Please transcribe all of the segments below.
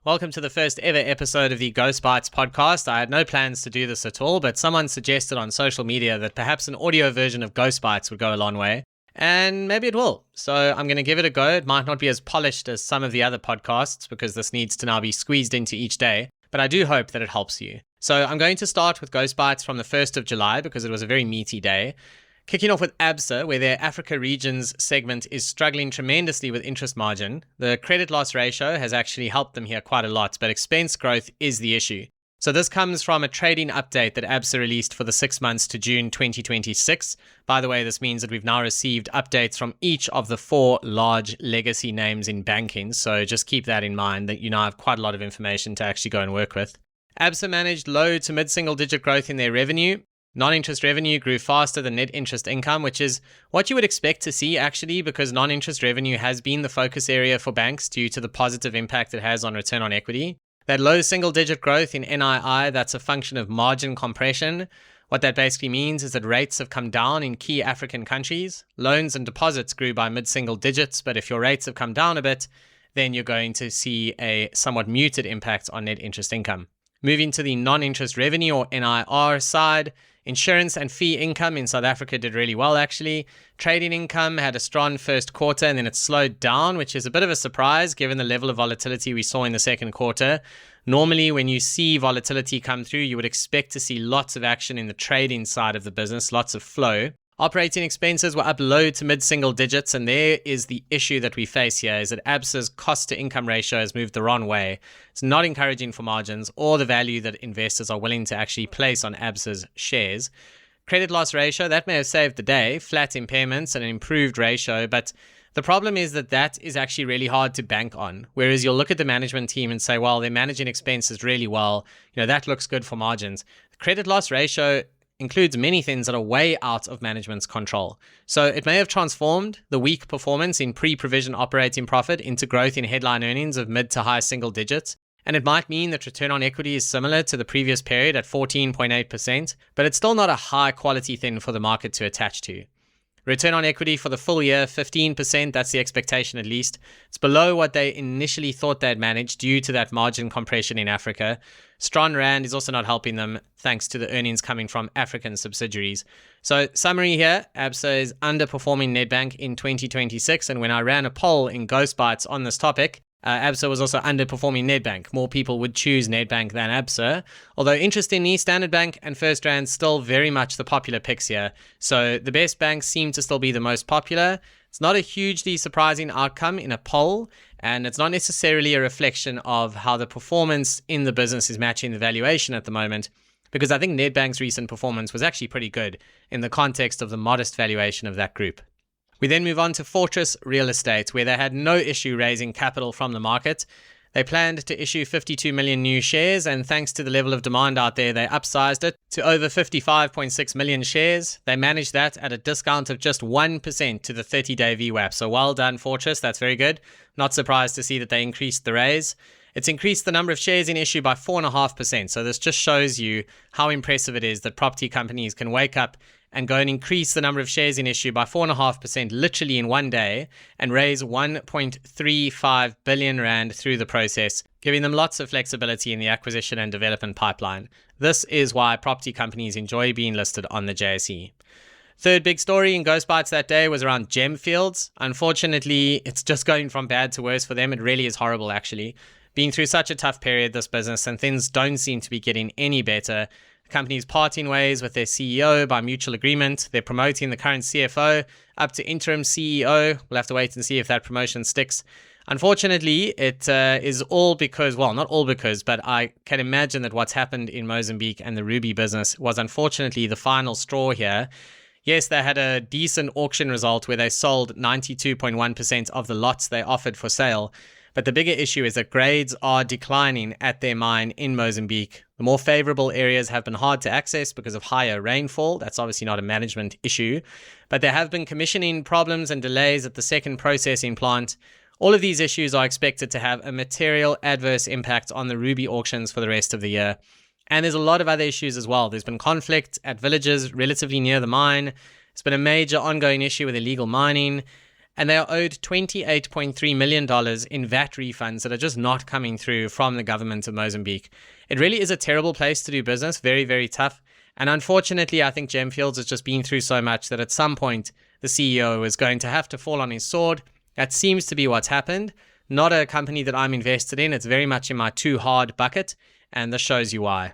Welcome to the first ever episode of the Bites podcast. I had no plans to do this at all, but someone suggested on social media that perhaps an audio version of Bites would go a long way, and maybe it will. So I'm going to give it a go. It might not be as polished as some of the other podcasts because this needs to now be squeezed into each day, but I do hope that it helps you. So I'm going to start with Bites from the 1st of July because it was a very meaty day. Kicking off with Absa, where their Africa regions segment is struggling tremendously with interest margin. The credit loss ratio has actually helped them here quite a lot, but expense growth is the issue. So this comes from a trading update that Absa released for the 6 months to June 2026. By the way, this means that we've now received updates from each of the 4 large legacy names in banking. So just keep that in mind that you now have quite a lot of information to actually go and work with. Absa managed low to mid-single digit growth in their revenue. Non-interest revenue grew faster than net interest income, which is what you would expect to see actually, because non-interest revenue has been the focus area for banks due to the positive impact it has on return on equity. That low single-digit growth in NII, that's a function of margin compression. What that basically means is that rates have come down in key African countries. Loans and deposits grew by mid-single digits, but if your rates have come down a bit, then you're going to see a somewhat muted impact on net interest income. Moving to the non-interest revenue or NIR side, insurance and fee income in South Africa did really well, actually. Trading income had a strong first quarter and then it slowed down, which is a bit of a surprise given the level of volatility we saw in the second quarter. Normally, when you see volatility come through, you would expect to see lots of action in the trading side of the business, lots of flow. Operating expenses were up low to mid-single digits, and there is the issue that we face here, is that Absa's cost-to-income ratio has moved the wrong way. It's not encouraging for margins or the value that investors are willing to actually place on Absa's shares. Credit loss ratio, that may have saved the day, flat impairments and an improved ratio, but the problem is that that is actually really hard to bank on. Whereas you'll look at the management team and say, well, they're managing expenses really well, that looks good for margins. The credit loss ratio includes many things that are way out of management's control. So it may have transformed the weak performance in pre-provision operating profit into growth in headline earnings of mid to high single digits. And it might mean that return on equity is similar to the previous period at 14.8%, but it's still not a high quality thing for the market to attach to. Return on equity for the full year, 15%, that's the expectation at least. It's below what they initially thought they'd manage due to that margin compression in Africa. Strong Rand is also not helping them thanks to the earnings coming from African subsidiaries. So summary here, Absa is underperforming Nedbank in 2026, and when I ran a poll in Bites on this topic, Absa was also underperforming Nedbank. More people would choose Nedbank than Absa. Although interestingly, Standard Bank and First Rand still very much the popular picks here. So the best banks seem to still be the most popular. It's not a hugely surprising outcome in a poll, and it's not necessarily a reflection of how the performance in the business is matching the valuation at the moment, because I think Nedbank's recent performance was actually pretty good in the context of the modest valuation of that group. We then move on to Fortress Real Estate, where they had no issue raising capital from the market. They planned to issue 52 million new shares, and thanks to the level of demand out there, they upsized it to over 55.6 million shares. They managed that at a discount of just 1% to the 30-day VWAP. So well done, Fortress. That's very good. Not surprised to see that they increased the raise. It's increased the number of shares in issue by 4.5%. So this just shows you how impressive it is that property companies can wake up and go and increase the number of shares in issue by 4.5% literally in one day and raise 1.35 billion Rand through the process, giving them lots of flexibility in the acquisition and development pipeline. This is why property companies enjoy being listed on the JSE. Third big story in Bites that day was around Gemfields. Unfortunately, it's just going from bad to worse for them. It really is horrible, actually. Being through such a tough period, this business, and things don't seem to be getting any better. The company's parting ways with their CEO by mutual agreement. They're promoting the current CFO up to interim CEO. We'll have to wait and see if that promotion sticks. Unfortunately, it is all because, well, not all because, but I can imagine that what's happened in Mozambique and the Ruby business was unfortunately the final straw here. Yes, they had a decent auction result where they sold 92.1% of the lots they offered for sale. But the bigger issue is that grades are declining at their mine in Mozambique. The more favorable areas have been hard to access because of higher rainfall. That's obviously not a management issue. But there have been commissioning problems and delays at the second processing plant. All of these issues are expected to have a material adverse impact on the Ruby auctions for the rest of the year. And there's a lot of other issues as well. There's been conflict at villages relatively near the mine. It's been a major ongoing issue with illegal mining. and they are owed $28.3 million in VAT refunds that are just not coming through from the government of Mozambique. It really is a terrible place to do business, very, very tough. And unfortunately, I think Gemfields has just been through so much that at some point, the CEO is going to have to fall on his sword. That seems to be what's happened. Not a company that I'm invested in. It's very much in my too hard bucket, and this shows you why.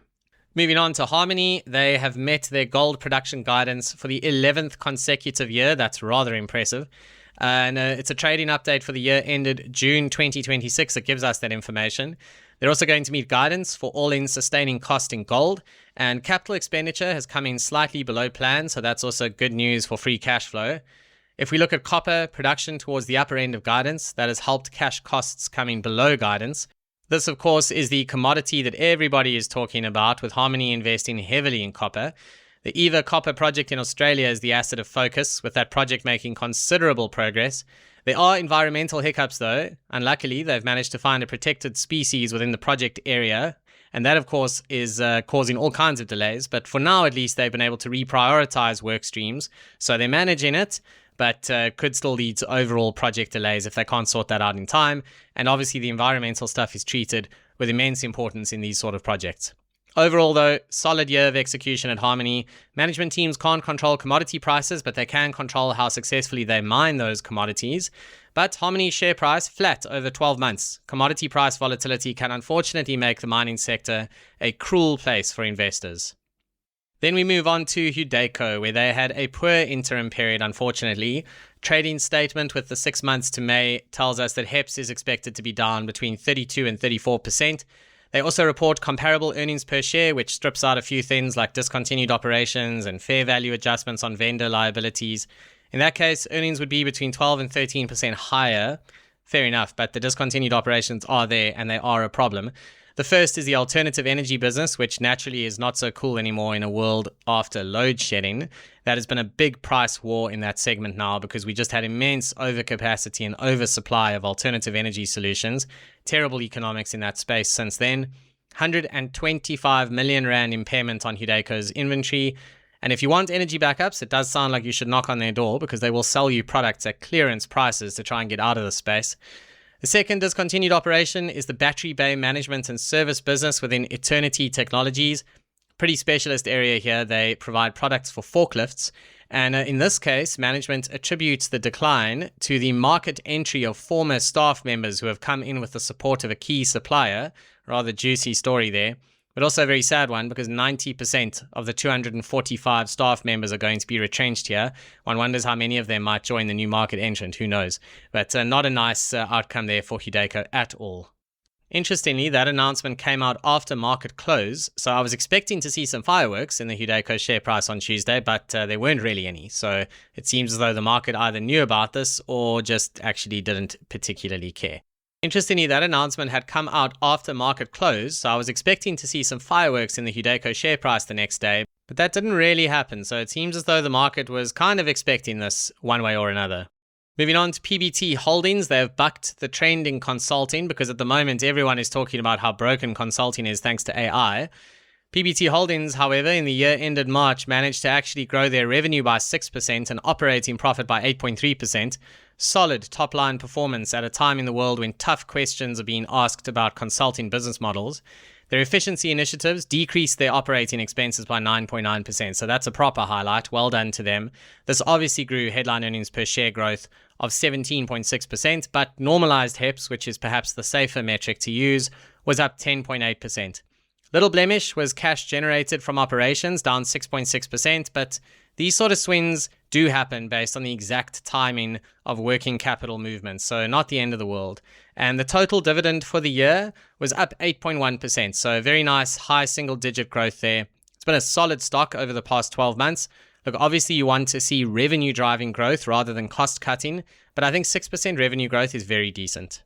Moving on to Harmony, they have met their gold production guidance for the 11th consecutive year. That's rather impressive. And it's a trading update for the year ended June 2026 that gives us that information. They're also going to meet guidance for all-in sustaining cost in gold, and capital expenditure has come in slightly below plan, so that's also good news for free cash flow. If we look at copper production towards the upper end of guidance, that has helped cash costs coming below guidance. This, of course, is the commodity that everybody is talking about, with Harmony investing heavily in copper. The Eva Copper project in Australia is the asset of focus, with that project making considerable progress. There are environmental hiccups though. Unluckily, they've managed to find a protected species within the project area, and that of course is causing all kinds of delays. But for now, at least, they've been able to reprioritize work streams, so they're managing it, but could still lead to overall project delays if they can't sort that out in time. And obviously the environmental stuff is treated with immense importance in these sort of projects. Overall, though, solid year of execution at Harmony. Management teams can't control commodity prices, but they can control how successfully they mine those commodities. But Harmony's share price flat over 12 months. Commodity price volatility can unfortunately make the mining sector a cruel place for investors. Then we move on to Hudaco, where they had a poor interim period, unfortunately. Trading statement with the 6 months to May tells us that HEPS is expected to be down between 32 and 34%. They also report comparable earnings per share, which strips out a few things like discontinued operations and fair value adjustments on vendor liabilities. In that case, earnings would be between 12 and 13% higher. Fair enough, but the discontinued operations are there and they are a problem. The first is the alternative energy business, which naturally is not so cool anymore in a world after load shedding. That has been a big price war in that segment now because we just had immense overcapacity and oversupply of alternative energy solutions. Terrible economics in that space since then. 125 million rand impairment on Hudaco's inventory. And if you want energy backups, it does sound like you should knock on their door because they will sell you products at clearance prices to try and get out of the space. The second discontinued operation is the battery bay management and service business within Eternity Technologies. Pretty specialist area here. They provide products for forklifts. And in this case, management attributes the decline to the market entry of former staff members who have come in with the support of a key supplier. Rather juicy story there. But also a very sad one because 90% of the 245 staff members are going to be retrenched here. One wonders how many of them might join the new market entrant. Who knows? But not a nice outcome there for Hudaco at all. Interestingly, that announcement came out after market close. So I was expecting to see some fireworks in the Hudaco share price on Tuesday, but there weren't really any. So it seems as though the market either knew about this or just actually didn't particularly care. Interestingly, that announcement had come out after market close, so I was expecting to see some fireworks in the Hudaco share price the next day, but that didn't really happen, so it seems as though the market was kind of expecting this one way or another. Moving on to PBT Holdings, they have bucked the trend in consulting because at the moment everyone is talking about how broken consulting is thanks to AI. PBT Holdings, however, in the year ended March, managed to actually grow their revenue by 6% and operating profit by 8.3%. Solid top-line performance at a time in the world when tough questions are being asked about consulting business models. Their efficiency initiatives decreased their operating expenses by 9.9%, so that's a proper highlight. Well done to them. This obviously grew headline earnings per share growth of 17.6%, but normalized HEPS, which is perhaps the safer metric to use, was up 10.8%. Little blemish was cash generated from operations, down 6.6%, but these sort of swings do happen based on the exact timing of working capital movements, so not the end of the world. And the total dividend for the year was up 8.1%, so very nice high single-digit growth there. It's been a solid stock over the past 12 months. Look, obviously you want to see revenue-driving growth rather than cost-cutting, but I think 6% revenue growth is very decent.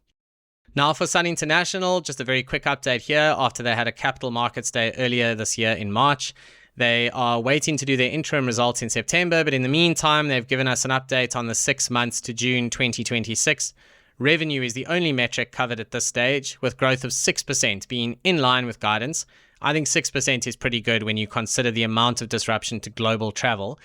Now for Sun International, just a very quick update here after they had a capital markets day earlier this year in March. They are waiting to do their interim results in September, but in the meantime, they've given us an update on the 6 months to June 2026. Revenue is the only metric covered at this stage, with growth of 6% being in line with guidance. I think 6% is pretty good when you consider the amount of disruption to global travel.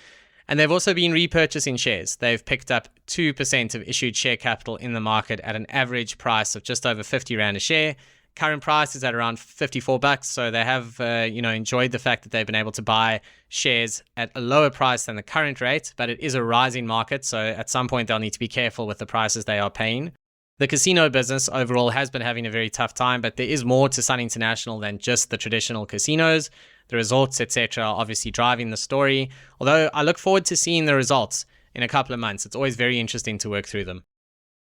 And they've also been repurchasing shares. They've picked up 2% of issued share capital in the market at an average price of just over 50 Rand a share. Current price is at around $54, so they have enjoyed the fact that they've been able to buy shares at a lower price than the current rate, but it is a rising market, so at some point they'll need to be careful with the prices they are paying. The casino business overall has been having a very tough time, but there is more to Sun International than just the traditional casinos. The resorts, etc., are obviously driving the story, although I look forward to seeing the results in a couple of months. It's always very interesting to work through them.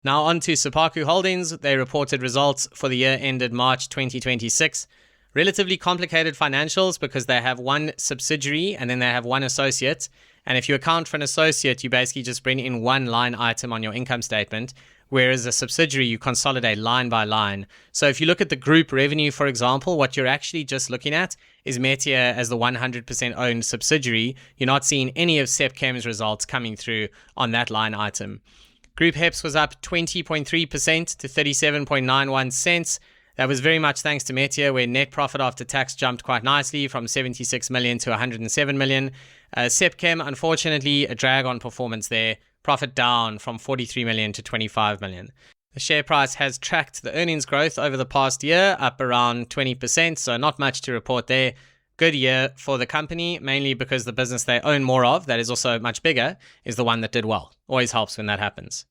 Now on to Sephaku Holdings. They reported results for the year ended March 2026. Relatively complicated financials because they have one subsidiary and then they have one associate. And if you account for an associate, you basically just bring in one line item on your income statement, whereas a subsidiary, you consolidate line by line. So if you look at the group revenue, for example, what you're actually just looking at is Métier as the 100% owned subsidiary. You're not seeing any of Sepchem's results coming through on that line item. Group HEPS was up 20.3% to 37.91 cents. That was very much thanks to Métier, where net profit after tax jumped quite nicely from 76 million to 107 million. Sepchem, unfortunately, a drag on performance there. Profit down from 43 million to 25 million. The share price has tracked the earnings growth over the past year, up around 20%, so not much to report there. Good year for the company, mainly because the business they own more of, that is also much bigger, is the one that did well. Always helps when that happens.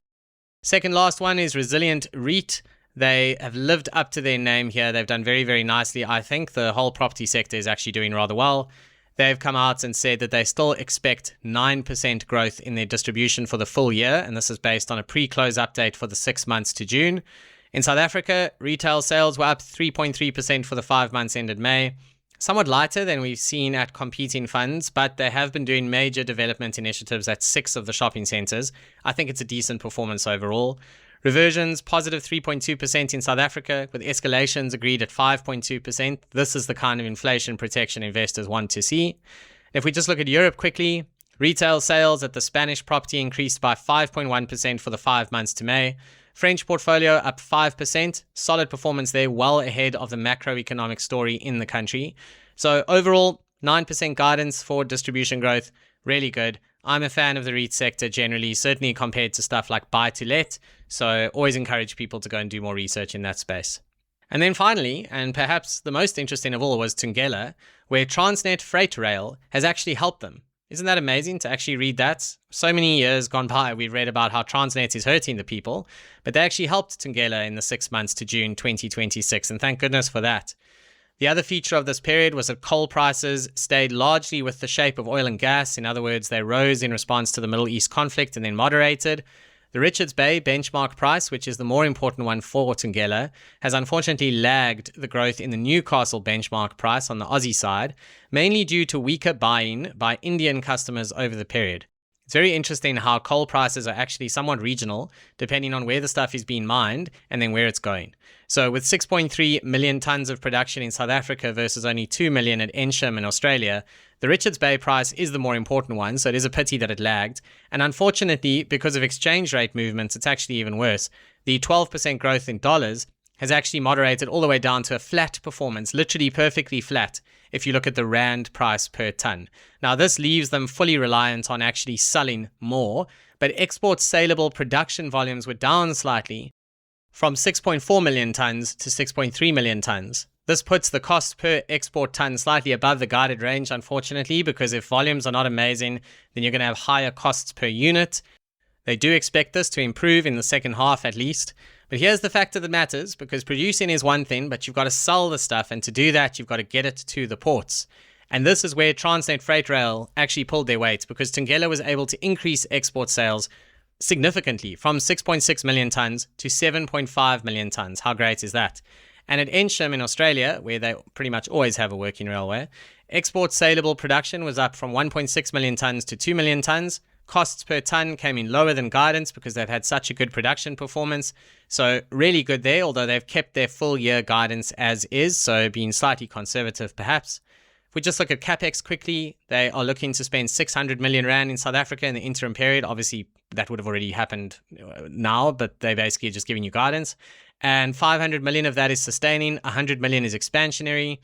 Second last one is Resilient REIT. They have lived up to their name here. They've done very, very nicely. I think the whole property sector is actually doing rather well. They've come out and said that they still expect 9% growth in their distribution for the full year, and this is based on a pre-close update for the 6 months to June. In South Africa, retail sales were up 3.3% for the 5 months ended May. Somewhat lighter than we've seen at competing funds, but they have been doing major development initiatives at 6 of the shopping centres. I think it's a decent performance overall. Reversions, positive 3.2% in South Africa, with escalations agreed at 5.2%. This is the kind of inflation protection investors want to see. If we just look at Europe quickly, retail sales at the Spanish property increased by 5.1% for the 5 months to May. French portfolio up 5%. Solid performance there, well ahead of the macroeconomic story in the country. So overall, 9% guidance for distribution growth, really good. I'm a fan of the REIT sector generally, certainly compared to stuff like buy to let. So always encourage people to go and do more research in that space. And then finally, and perhaps the most interesting of all, was Thungela, where Transnet Freight Rail has actually helped them. Isn't that amazing to actually read that? So many years gone by, we've read about how Transnet is hurting the people, but they actually helped Thungela in the 6 months to June 2026, and thank goodness for that. The other feature of this period was that coal prices stayed largely with the shape of oil and gas. In other words, they rose in response to the Middle East conflict and then moderated. The Richards Bay benchmark price, which is the more important one for Thungela, has unfortunately lagged the growth in the Newcastle benchmark price on the Aussie side, mainly due to weaker buying by Indian customers over the period. It's very interesting how coal prices are actually somewhat regional, depending on where the stuff is being mined and then where it's going. So with 6.3 million tons of production in South Africa versus only 2 million at Ensham in Australia, the Richards Bay price is the more important one, so it is a pity that it lagged. And unfortunately, because of exchange rate movements, it's actually even worse. The 12% growth in dollars has actually moderated all the way down to a flat performance, literally perfectly flat, if you look at the Rand price per ton. Now, this leaves them fully reliant on actually selling more, but export saleable production volumes were down slightly from 6.4 million tons to 6.3 million tons. This puts the cost per export ton slightly above the guided range, unfortunately, because if volumes are not amazing, then you're going to have higher costs per unit. They do expect this to improve in the second half at least. But here's the factor that matters, because producing is one thing, but you've got to sell the stuff, and to do that, you've got to get it to the ports. And this is where Transnet Freight Rail actually pulled their weight, because Thungela was able to increase export sales significantly from 6.6 million tons to 7.5 million tons. How great is that? And at Ensham in Australia, where they pretty much always have a working railway, export saleable production was up from 1.6 million tons to 2 million tons. Costs per ton came in lower than guidance because they've had such a good production performance. So really good there, although they've kept their full year guidance as is, so being slightly conservative perhaps. If we just look at CapEx quickly, they are looking to spend 600 million Rand in South Africa in the interim period. Obviously, that would have already happened now, but they're basically just giving you guidance. And 500 million of that is sustaining, 100 million is expansionary.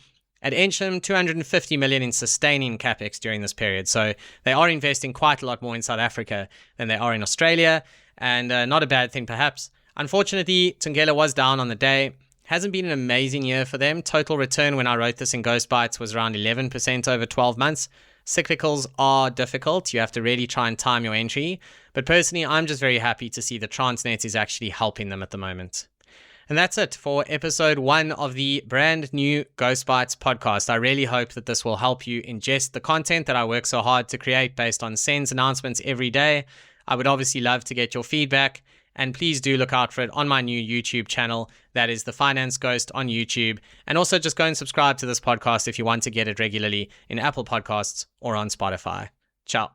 At interim, 250 million in sustaining capex during this period. So they are investing quite a lot more in South Africa than they are in Australia, and not a bad thing perhaps. Unfortunately, Thungela was down on the day. Hasn't been an amazing year for them. Total return when I wrote this in Ghost Bites was around 11% over 12 months. Cyclicals are difficult. You have to really try and time your entry. But personally, I'm just very happy to see that Transnet is actually helping them at the moment. And that's it for episode 1 of the brand new Ghost Bites podcast. I really hope that this will help you ingest the content that I work so hard to create based on SENS announcements every day. I would obviously love to get your feedback. And please do look out for it on my new YouTube channel. That is The Finance Ghost on YouTube. And also just go and subscribe to this podcast if you want to get it regularly in Apple Podcasts or on Spotify. Ciao.